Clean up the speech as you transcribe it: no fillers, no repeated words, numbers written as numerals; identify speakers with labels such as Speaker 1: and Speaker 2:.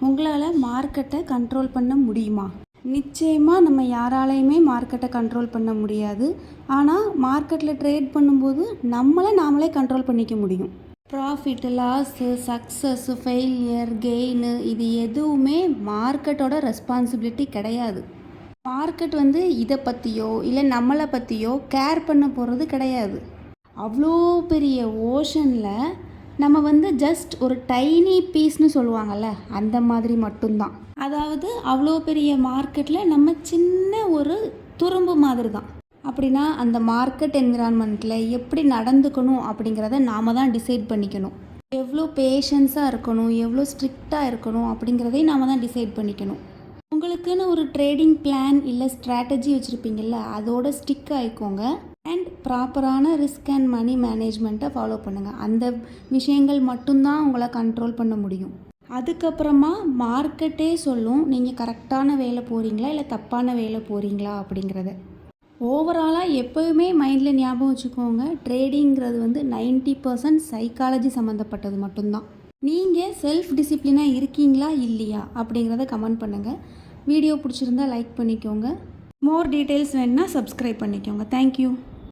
Speaker 1: உங்களால் மார்க்கெட்டை கண்ட்ரோல் பண்ண முடியுமா? நிச்சயமாக நம்ம யாராலையுமே மார்க்கெட்டை கண்ட்ரோல் பண்ண முடியாது. ஆனால் மார்க்கெட்டில் ட்ரேட் பண்ணும்போது நாமளே கண்ட்ரோல் பண்ணிக்க முடியும். Profit, loss, success, failure, gain இது எதுவுமே மார்க்கெட்டோட ரெஸ்பான்சிபிலிட்டி கிடையாது. மார்க்கெட் இதை பற்றியோ இல்லை நம்மளை பற்றியோ கேர் பண்ண போகிறது கிடையாது. அவ்வளோ பெரிய ஓஷனில் நம்ம ஜஸ்ட் ஒரு டைனி பீஸ்னு சொல்லுவாங்கள்ல, அந்த மாதிரி மட்டும்தான். அதாவது அவ்வளோ பெரிய மார்க்கெட்டில் நம்ம சின்ன ஒரு துரும்பு மாதிரி தான். அப்படின்னா அந்த மார்க்கெட் என்விரான்மெண்ட்டில் எப்படி நடந்துக்கணும் அப்படிங்கிறத நாம் தான் டிசைட் பண்ணிக்கணும். எவ்வளோ பேஷன்ஸாக இருக்கணும், எவ்வளோ ஸ்ட்ரிக்டாக இருக்கணும் அப்படிங்கிறதையும் நாம் தான் டிசைட் பண்ணிக்கணும். உங்களுக்குன்னு ஒரு ட்ரேடிங் பிளான் இல்லை ஸ்ட்ராட்டஜி வச்சுருப்பீங்கள்ல, அதோட ஸ்டிக் ஆகிக்கோங்க. அண்ட் ப்ராப்பரான ரிஸ்க் அண்ட் மணி மேனேஜ்மெண்ட்டை ஃபாலோ பண்ணுங்கள். அந்த விஷயங்கள் மட்டும்தான் உங்களை கண்ட்ரோல் பண்ண முடியும். அதுக்கப்புறமா மார்க்கெட்டே சொல்லும் நீங்கள் கரெக்டான வேலை போகிறீங்களா இல்லை தப்பான வேலை போகிறீங்களா அப்படிங்கிறத. ஓவராலாக எப்போவுமே மைண்டில் ஞாபகம் வச்சுக்கோங்க, ட்ரேடிங்கிறது 90% சைக்காலஜி சம்மந்தப்பட்டது மட்டும்தான். நீங்கள் செல்ஃப் டிசிப்ளினாக இருக்கீங்களா இல்லையா அப்படிங்கிறத கமெண்ட் பண்ணுங்கள். வீடியோ பிடிச்சிருந்தா லைக் பண்ணிக்கோங்க. மோர் டீட்டெயில்ஸ் வேணுன்னா சப்ஸ்கிரைப் பண்ணிக்கோங்க. தேங்க்யூ.